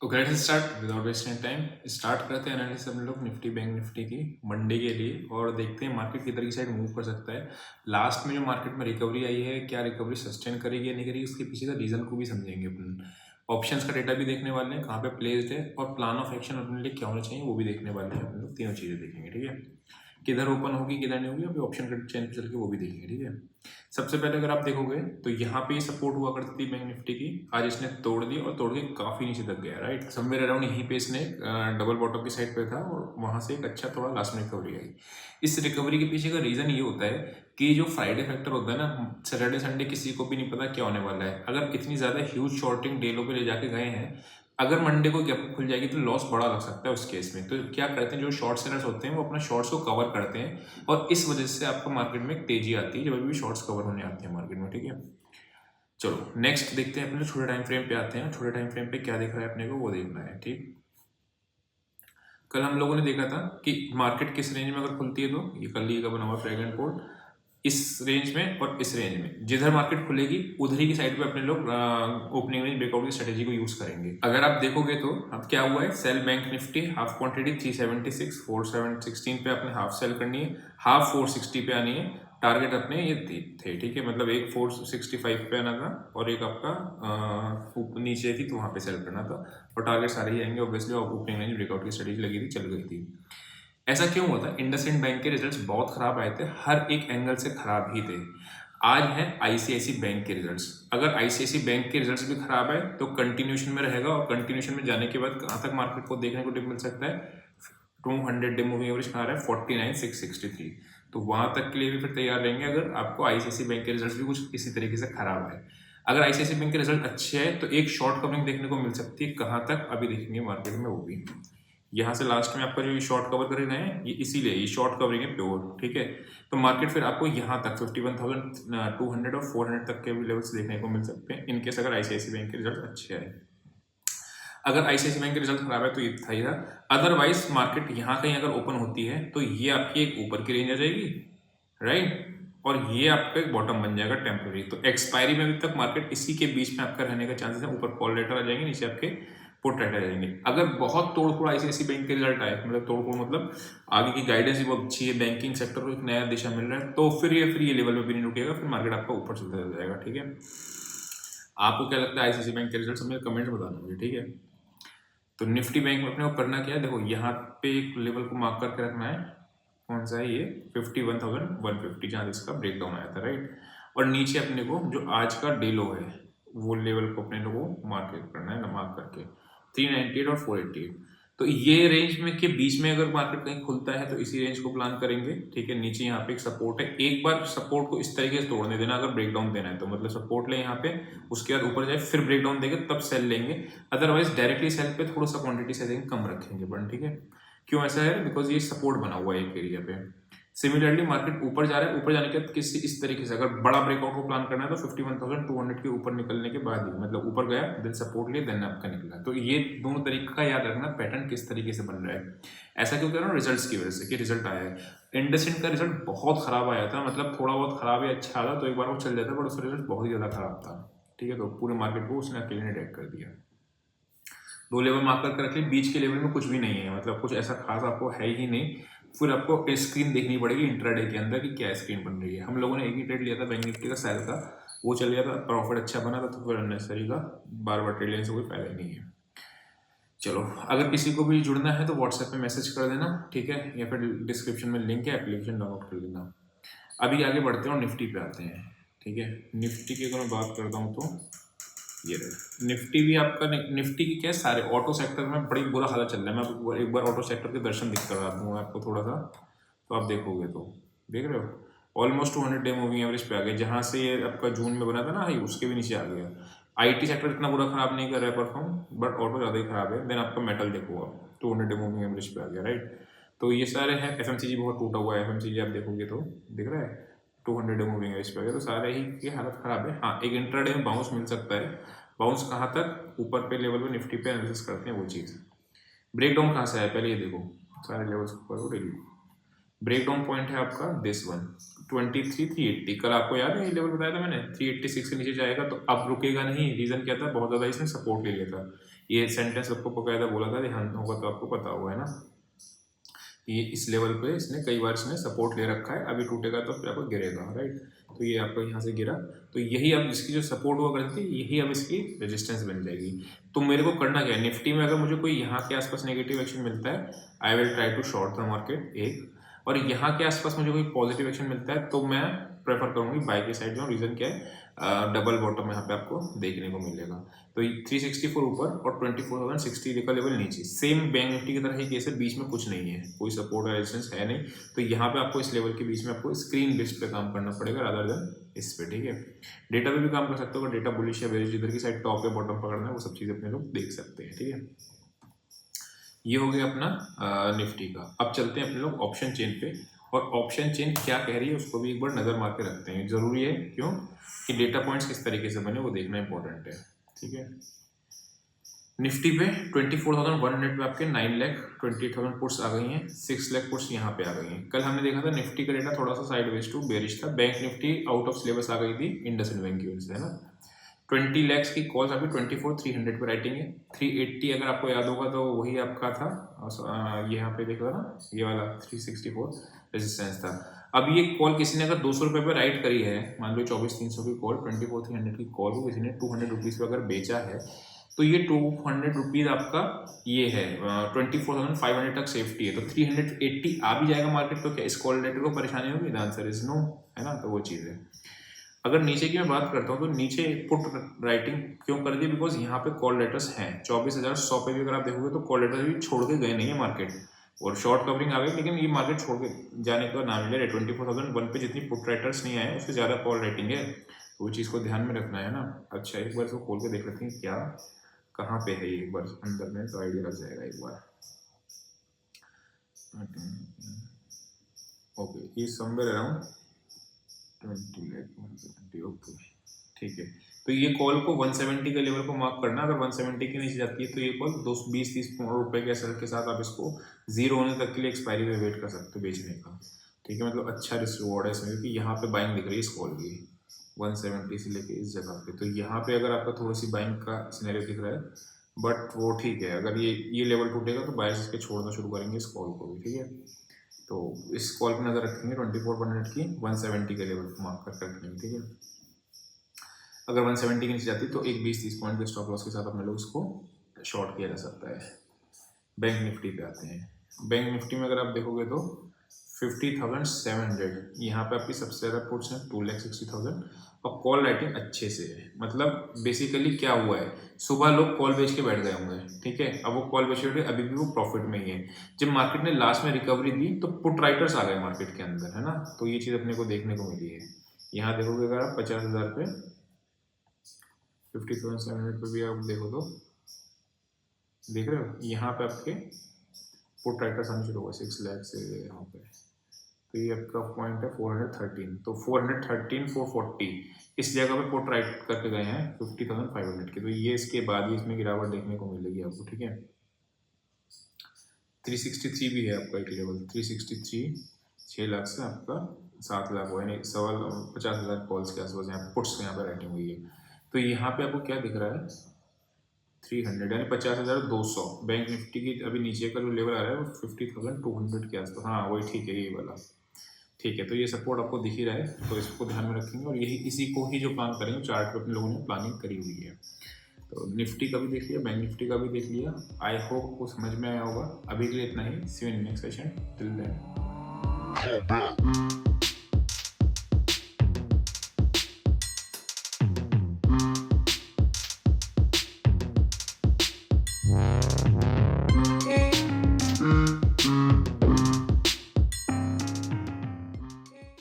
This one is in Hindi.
Okay, let's start without wasting time. Start करते हैं एनालिसिस हम लोग निफ्टी बैंक निफ्टी की मंडे के लिए, और देखते हैं मार्केट किधर की साइड मूव कर सकता है। लास्ट में जो मार्केट में रिकवरी आई है, क्या रिकवरी सस्टेन करेगी या नहीं करेगी, उसके पीछे का रीजन को भी समझेंगे अपन। ऑप्शंस का डेटा भी देखने वाले हैं, कहाँ पे प्लेस्ड है, और प्लान ऑफ एक्शन अपने लिए क्या होना चाहिए वो भी देखने वाले हैं। अपन लोग तीनों चीज़ें देखेंगे, ठीक है। किधर ओपन होगी किधर नहीं होगी, अभी ऑप्शन का चेन पे चल के वो भी देखेंगे, ठीक है। सबसे पहले अगर आप देखोगे तो यहाँ पे सपोर्ट हुआ करती थी बैंक निफ्टी की, आज इसने तोड़ दी और तोड़ के काफी नीचे तक गया, राइट। समवेयर अराउंड यहीं पे इसने डबल बॉटम की साइड पे था, और वहां से एक अच्छा थोड़ा लास्ट में रिकवरी आई। इस रिकवरी के पीछे का रीजन ये होता है कि जो फ्राइडे फैक्टर होता है ना, सैटरडे संडे किसी को भी नहीं पता क्या होने वाला है। अगर इतनी ज्यादा ह्यूज शॉर्टिंग डेलो पे ले जाके गए हैं, अगर मंडे को गैप खुल जाएगी तो लॉस बड़ा लग सकता है उस केस में। तो क्या करते हैं जो शॉर्ट सेलर्स होते हैं वो अपना शॉर्ट्स को कवर करते हैं, और इस वजह से आपको मार्केट में तेजी आती है जब भी शॉर्ट्स कवर होने आते हैं मार्केट में, ठीक है। चलो नेक्स्ट देखते हैं, अपने छोटे टाइम फ्रेम पे आते हैं। छोटे टाइम फ्रेम पे क्या दिख रहा है अपने को वो देखना है, ठीक। कल हम लोगों ने देखा था कि मार्केट किस रेंज में अगर खुलती है, तो ये कल ही का बना हुआ फ्रैगमेंट पोर्ट, इस रेंज में और इस रेंज में जिधर मार्केट खुलेगी उधर ही की साइड पे अपने लोग ओपनिंग रेंज ब्रेकआउट की स्ट्रेटेजी को यूज करेंगे। अगर आप देखोगे तो अब क्या हुआ है, sell Bank Nifty half quantity 376 4716 पे अपने हाफ सेल करनी है, हाफ 460 पे आनी है। टारगेट अपने ये थे, ठीक है, मतलब एक 465 पे आना था और एक आपका नीचे थी तो वहां पे सेल करना था, और टारगेट सारे ही आएंगे ऑब्वियसली। और ओपनिंग रेंज ब्रेकआउट की स्ट्रेटेजी लगी थी, चल गई थी। ऐसा क्यों हुआ था? इंडसइंड बैंक के रिजल्ट्स बहुत खराब आए थे, हर एक एंगल से खराब ही थे। आज है आईसीआईसी बैंक के रिजल्ट्स। अगर आईसीआईसी बैंक के रिजल्ट्स भी खराब है तो कंटिन्यूशन में रहेगा, और कंटिन्यूशन में जाने के बाद कहाँ तक मार्केट को देखने को मिल सकता है? 200 डे मूविंग एवरेज कहाँ रहा है? 49,663। तो वहां तक के लिए भी फिर तैयार रहेंगे अगर आपको आईसीआईसी बैंक के रिजल्ट्स भी कुछ इसी तरीके से खराब आए। अगर आईसीआईसी बैंक के रिजल्ट अच्छे हैं तो एक शॉर्ट कवरिंग देखने को मिल सकती है, कहाँ तक अभी देखेंगे मार्केट में वो भी। यहाँ से लास्ट में आपका जो ये शॉर्ट कवर कर रहे हैं, ये इसीलिए ये शॉर्ट कवरिंग है प्योर, ठीक है। तो मार्केट फिर आपको यहाँ तक 51,200 और 400 तक के भी लेवल्स देखने को मिल सकते हैं, इनकेस अगर आईसीआईसी बैंक के रिजल्ट अच्छे आए। अगर आईसीआईसी बैंक के रिजल्ट खराब है तो ये था ही था। अदरवाइज मार्केट यहाँ कहीं अगर ओपन होती है तो ये आपकी एक ऊपर की रेंज आ जाएगी, राइट, और ये आपका एक बॉटम बन जाएगा टेम्पररी। तो एक्सपायरी में अभी तक मार्केट इसी के बीच में आपका रहने का चांसेस है। ऊपर कॉल लेटर आ जाएंगे, नीचे आपके पुट राइटर आ जाएंगे। अगर बहुत तोड़फोड़ आईसीआईसी बैंक के रिजल्ट आए, मतलब तोड़फोड़ मतलब आगे की गाइडेंस भी बहुत अच्छी है, बैंकिंग सेक्टर को एक नया दिशा मिल रहा है, तो फिर ये लेवल में भी नहीं रुकेगा, फिर मार्केट आपका ऊपर चलता जाएगा, ठीक है। आपको क्या लगता है आईसीआईसी बैंक के रिजल्ट? हमें कमेंट बता दीजिए, ठीक है। तो निफ्टी बैंक में अपने को करना क्या है, देखो यहाँ पे एक लेवल को मार्क करके रखना है। कौन सा है ये? 51,150, जहाँ इसका ब्रेकडाउन आया था, राइट। और नीचे अपने को जो आज का डे लो है वो लेवल को अपने लोगों को मार्क करना है ना, मार्क करके 398 और 488। तो ये रेंज में के बीच में अगर मार्केट कहीं खुलता है तो इसी रेंज को प्लान करेंगे, ठीक है। नीचे यहाँ पे एक सपोर्ट है, एक बार सपोर्ट को इस तरीके से तोड़ने देना अगर ब्रेकडाउन देना है तो, मतलब सपोर्ट ले यहाँ पे, उसके बाद ऊपर जाए फिर ब्रेकडाउन देंगे तब सेल लेंगे। अदरवाइज डायरेक्टली सेल पे थोड़ा सा क्वांटिटी सेलिंग कम रखेंगे बट, ठीक है। क्यों ऐसा है? बिकॉज ये सपोर्ट बना हुआ है एक एरिया पे। सिमिलरली मार्केट ऊपर जा रहा है, ऊपर जाने के बाद किसी इस तरीके से अगर बड़ा ब्रेकआउट को प्लान करना है तो 51,200 के ऊपर निकलने के बाद ही, मतलब ऊपर गया देन सपोर्ट लिया देन आपका निकला। तो ये दोनों तरीके का याद रखना, पैटर्न किस तरीके से बन रहा है। ऐसा क्यों कह रहा हूँ? रिजल्ट्स की वजह से, कि रिजल्ट आया है। इंडसइंड का रिजल्ट बहुत खराब आया था, मतलब थोड़ा बहुत खराब या अच्छा था तो एक बार वो चल जाता, बट उसका रिजल्ट बहुत ही ज्यादा खराब था, ठीक है। तो पूरे मार्केट को उसने अकेले ने डेड कर दिया। दो लेवल मार्क करके रख ली, बीच के लेवल में कुछ भी नहीं है, मतलब कुछ ऐसा खास आपको है ही नहीं। फिर आपको स्क्रीन देखनी पड़ेगी इंट्राडे के अंदर कि क्या स्क्रीन बन रही है। हम लोगों ने एक ही ट्रेड लिया था बैंक निफ्टी का, सेल का, वो चल गया था, प्रॉफिट अच्छा बना था, तो फिर अननेसरी का बार बार ट्रेड लेने से कोई फायदा ही नहीं है। चलो, अगर किसी को भी जुड़ना है तो व्हाट्सएप पे मैसेज कर देना, ठीक है, या फिर डिस्क्रिप्शन में लिंक है, एप्लीकेशन डाउनलोड कर लेना। अभी आगे बढ़ते हैं और निफ्टी पे आते हैं, ठीक है। निफ्टी की अगर मैं बात करता हूँ तो ये रहे निफ्टी भी आपका। निफ्टी की क्या है, सारे ऑटो सेक्टर में बड़ी बुरा हालत चल रहा है। मैं आपको एक बार ऑटो सेक्टर के दर्शन दिख करा दूंगा आपको थोड़ा सा, तो आप देखोगे तो देख रहे हो ऑलमोस्ट 200 डे मूविंग एवरेज पे आ गए, जहाँ से ये आपका जून में बना था ना हाई, उसके भी नीचे आ गया। आईटी सेक्टर इतना बुरा खराब नहीं कर रहा है परफॉर्म, बट ऑटो ज़्यादा ही खराब है। देन आपका मेटल देखो आप 200 डे मूविंग एवरेज पे आ गया, राइट। तो ये सारे हैं। एफएमसीजी बहुत टूटा हुआ है, एफएमसीजी आप देखोगे तो दिख रहा है 200 डे मूविंग एवरेज पे आ गया, तो सारे ही की हालत खराब है। हाँ, एक इंट्राडे में बाउंस मिल सकता है। बाउंस कहाँ तक? ऊपर पे लेवल पे निफ्टी पे एनालिसिस करते हैं वो चीज़। ब्रेकडाउन कहाँ से है पहले ये देखो, सारे लेवल्स ऊपर हो डेली। ब्रेक डाउन पॉइंट है आपका दिस वन 23,380। कल आपको याद है ये लेवल बताया था मैंने 386 के नीचे जाएगा तो अब रुकेगा नहीं। रीजन क्या था, बहुत ज्यादा इसने सपोर्ट ले लिया था। ये सेंटेंस आपको बकायदा बोला था, ध्यान होगा तो आपको पता होगा, है ना। ये इस लेवल पे इसने कई बार इसने सपोर्ट ले रखा है, अभी टूटेगा तो फिर आपको गिरेगा, राइट। तो ये आपका यहाँ से गिरा, तो यही अब इसकी जो सपोर्ट हुआ करती थी यही अब इसकी रेजिस्टेंस बन जाएगी। तो मेरे को करना क्या है, निफ्टी में अगर मुझे कोई यहाँ के आसपास नेगेटिव एक्शन मिलता है, I will try to short the market एक, और यहाँ के आसपास मुझे कोई पॉजिटिव एक्शन मिलता है तो मैं प्रेफर करूंगी बाय की साइड जाऊँ। रीजन क्या है, डबल बॉटम यहाँ पे आपको देखने को मिलेगा। तो 364 ऊपर और 24,060 का लेवल नीचे, सेम बैंक निफ्टी की तरह ही केस है, बीच में कुछ नहीं है, कोई सपोर्ट या रेजिस्टेंस है नहीं। तो यहाँ पे आपको इस लेवल के बीच में आपको स्क्रीन लिस्ट पे काम करना पड़ेगा रादर देन इस पे, ठीक है। डेटा पे भी काम कर सकते हो, अगर डेटा बुलिश या बेरिश जिधर की साइड टॉप या बॉटम पकड़ना है वो सब चीज़ें अपने लोग देख सकते हैं, ठीक है। ये हो गया अपना निफ्टी का। अब चलते हैं अपने लोग ऑप्शन चेन पे, और ऑप्शन चेन क्या कह रही है उसको भी एक बार नज़र मार के रखते हैं। जरूरी है, क्यों कि डेटा पॉइंट्स किस तरीके से बने वो देखना इंपॉर्टेंट है, ठीक है। निफ्टी पे 24,100 पे आपके 9,20,000 पुट्स आ गई हैं, 6 लाख पुट्स यहाँ पे आ गई हैं। कल हमने देखा था निफ्टी का डेटा थोड़ा सा साइडवेज टू बेरिश था, bank Nifty out of syllabus आ गई थी इंडसइंड बैंक की वजह से, है ना। 20 लैक्स की कॉल्स आपकी 24,300 पे राइटिंग है। 380 अगर आपको याद होगा तो वही आपका था, यहाँ पे देखो ना, ये वाला 364 रेजिस्टेंस था। अब ये कॉल किसी ने अगर 200 रुपये पे राइट करी है, मान लो 24,300 की कॉल, 24,300 की कॉल को किसी ने 200 रुपीज़ पे अगर बेचा है, तो ये 200 रुपीज़ आपका ये है 24,500 तक सेफ्टी है। तो 380 आ भी जाएगा मार्केट, तो क्या इस कॉल लेटर को परेशानी होगी? द आंसर इज नो, है ना। तो वो चीज़ है। अगर नीचे की मैं बात करता हूँ तो नीचे पुट राइटिंग क्यों कर दी, बिकॉज यहाँ पे कॉल लेटर्स हैं 24,100 पे भी अगर आप देखोगे तो कॉल लेटर्स भी छोड़ के गए नहीं है मार्केट, और शॉर्ट कवरिंग आ गई, लेकिन ये मार्केट छोड़ के जाने का नाम ले रहे। 24,001 पे जितनी पुट राइटर्स नहीं आए उससे ज़्यादा कॉल राइटिंग है, तो वो चीज़ को ध्यान में रखना है ना। अच्छा, एक बार इसको खोल के देख लेते हैं क्या कहाँ पे है, एक बार अंदर में तो आइडिया लग जाएगा एक बार। ओके, ये समवेयर अराउंड 20 लाख, ओके, ठीक है। तो ये कॉल को 170 के लेवल को मार्क करना, अगर 170 के नीचे जाती है तो ये कॉल 220-30 रुपए के एसएल के साथ आप इसको जीरो होने तक के लिए एक्सपायरी में वेट कर सकते हो बेचने का, ठीक है। मतलब अच्छा रिवॉर्ड है इसमें, क्योंकि यहाँ पे बाइंग दिख रही है इस कॉल की 170 से लेके इस जगह पे। तो यहाँ पे अगर आपका थोड़ी सी बाइंग का सिनेरियो दिख रहा है, बट वो ठीक है। अगर ये लेवल टूटेगा तो बायर्स इसके छोड़ना शुरू करेंगे इस कॉल को भी, ठीक है। तो इस कॉल पर नजर रखेंगे 24,100 की 170 के लेवल को मार्क कर रखेंगे, ठीक है। अगर 170 के नीचे जाती है तो एक 20-30 पॉइंट के स्टॉप लॉस के साथ अपने लोग इसको शॉर्ट किया जा सकता है। बैंक निफ्टी पे आते हैं। बैंक निफ्टी में अगर आप देखोगे तो 50,700 यहाँ पे आपकी सबसे ज़्यादा पुट्स हैं 2,60,000, और कॉल राइटिंग अच्छे से है। मतलब बेसिकली क्या हुआ है, सुबह लोग कॉल बेच के बैठ गए होंगे, ठीक है। अब वो कॉल बेच के अभी भी वो प्रॉफिट में ही है। जब मार्केट ने लास्ट में रिकवरी दी तो पुट राइटर्स आ गए मार्केट के अंदर, है ना। तो ये चीज़ अपने को देखने को मिली है। यहाँ देखोगे अगर आप 50,000 पे 50,700 पे भी आप देखो तो देख रहे हो, यहाँ पे आपके पुट राइटर्स आने शुरू हुआ 6 लाख से यहाँ पे। तो ये आपका पॉइंट है 413, तो 413 440 इस जगह पे पुट राइट करके गए हैं 50,500 के। तो ये इसके बाद ही इसमें गिरावट देखने को मिलेगी आपको, ठीक है। 363 भी है आपका एक लेवल, 363 6 लाख से आपका 7 लाख हुआ, यानी 50,000 कॉल्स के आसपास यहाँ पुट्स यहाँ पर राइटिंग हुई है। तो यहाँ पे आपको क्या दिख रहा है 300, यानी 50,200। बैंक निफ्टी की अभी नीचे का जो लेवल आ रहा है वो 50,200 के आसपास, हाँ वही, ठीक है, ये वाला, ठीक है। तो ये सपोर्ट आपको दिख ही रहा है, तो इसको ध्यान में रखेंगे, और यही इसी को ही जो प्लान करेंगे चार्ट पे अपने लोगों ने प्लानिंग करी हुई है। तो निफ्टी का भी देख लिया, बैंक निफ्टी का भी देख लिया। आई होप आपको समझ में आया होगा। अभी के लिए इतना ही, see you in next session, till then.